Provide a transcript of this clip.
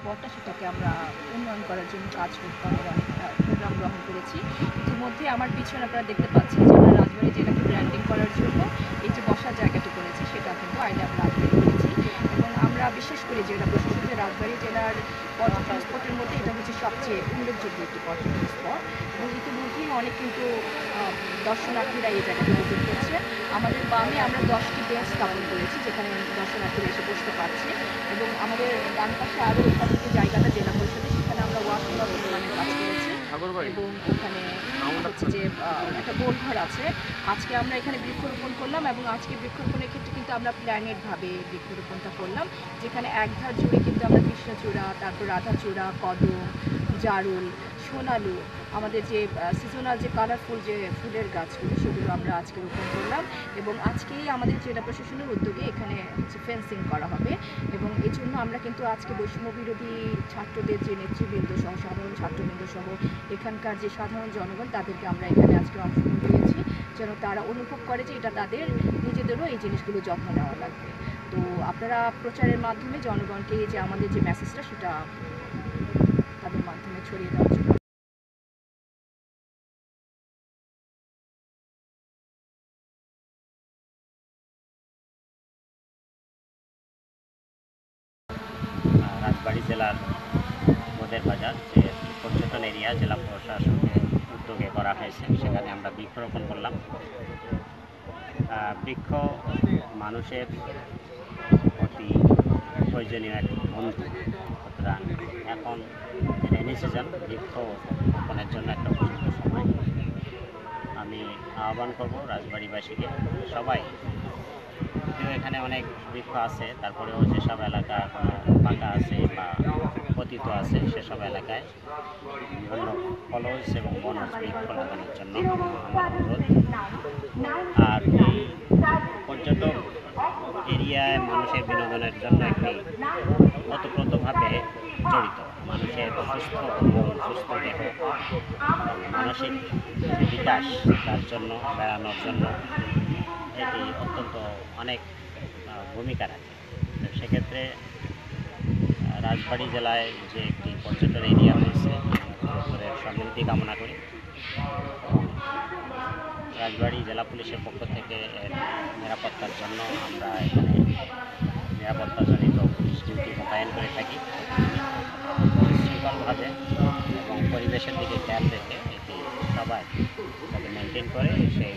স্পটটা সেটাকে আমরা উন্নয়ন করার জন্য কাজ করার অনেক প্রোগ্রাম গ্রহণ করেছি। ইতিমধ্যে আমার পিছনে আপনারা দেখতে পাচ্ছেন যে আমরা রাজবাড়ী জেলাকে ব্র্যান্ডিং করার জন্য এই যে বসার জায়গাটি করেছি সেটা কিন্তু আই লাভ রাজবাড়ী করেছি। এবং আমরা বিশেষ করে জেলা প্রশাসন যে রাজবাড়ী জেলার পর্যটন স্পটের মধ্যে এটা হচ্ছে সবচেয়ে উল্লেখযোগ্য একটি পর্যটন স্পট এবং ইতিমধ্যেই অনেক কিন্তু দর্শনার্থীরা এই জায়গাতে ভিজিট করছে। আমাদের বামে আমরা 10টি বেঞ্চ স্থাপন করেছি যেখানে দর্শনার্থীরা এসে বসতে পারছে এবং আমাদের ডান পাশে আরও ওখানে যে জায়গাটা জেলা পরিষদে সেখানে আমরা ওয়াশিং নির্মাণের কাজ করেছি এবং ওখানে হচ্ছে যে একটা গোলঘর আছে। আজকে আমরা এখানে বৃক্ষরোপণ করলাম এবং আজকে বৃক্ষরোপণের ক্ষেত্রে কিন্তু আমরা প্ল্যানেটভাবে বৃক্ষরোপণটা করলাম, যেখানে একধার জুড়ে কিন্তু আমরা কৃষ্ণচূড়া, তারপর রাধাচূড়া, কদম, জারুল, সোনালু, আমাদের যে সিজনাল যে কালারফুল যে ফুলের গাছগুলো সেগুলো আমরা আজকে রোপণ করলাম এবং আজকেই আমাদের জেলা প্রশাসনের উদ্যোগে এখানে হচ্ছে ফেন্সিং করা হবে এবং এই জন্য আমরা কিন্তু আজকে বৈষম্য বিরোধী ছাত্রদের যে নেতৃবৃন্দ সহ সাধারণ ছাত্রবৃন্দ সহ এখানকার যে সাধারণ জনগণ তাদেরকে আমরা এখানে আজকে অংশগ্রহণ দিয়েছি যেন তারা অনুভব করে যে এটা তাদের নিজেদেরও এই জিনিসগুলো যত্ন নেওয়া লাগবে। তো আপনারা প্রচারের মাধ্যমে জনগণকে যে আমাদের যে মেসেজটা সেটা তাদের মাধ্যমে ছড়িয়ে দেওয়ার জন্য রাজবাড়ী জেলার মোদের বাজার যে পর্যটন এরিয়া জেলা প্রশাসনের উদ্যোগে করা হয়েছে সেখানে আমরা বৃক্ষরোপণ করলাম। বৃক্ষ মানুষের অতি প্রয়োজনীয় এক বন্ধু, সুতরাং এখন রেনি সিজন বৃক্ষ রোপণের জন্য একটা উপযুক্ত সময়। আমি আহ্বান করব রাজবাড়িবাসীকে সবাই, এখানে অনেক বৃক্ষ আছে তারপরেও যেসব এলাকা এখনো ফাঁকা আছে বা পতিত আছে সেসব এলাকায় বিভিন্ন ফলজ এবং বনজ বৃক্ষ লাগানোর জন্য আমার অনুরোধ। আর পর্যটক এরিয়ায় মানুষের বিনোদনের জন্য একটি ওতপ্রোতভাবে জড়িত। মানুষের সুস্থ মন, সুস্থ দেহ, মানসিক বিকাশ তার জন্য, বেড়ানোর জন্য এটি অত্যন্ত অনেক ভূমিকা রাখে। সেক্ষেত্রে রাজবাড়ী জেলায় যে একটি পর্যটন এরিয়া হয়েছে উত্তরের সমৃদ্ধি কামনা করি। রাজবাড়ী জেলা পুলিশের পক্ষ থেকে এর নিরাপত্তার জন্য আমরা এখানে নিরাপত্তাজনিত পুলিশ ডিউটি মোতায়েন করে থাকি শৃঙ্খলভাবে এবং পরিবেশের দিকে খেয়াল রেখে এটি সবাই যাতে মেনটেন করে সেই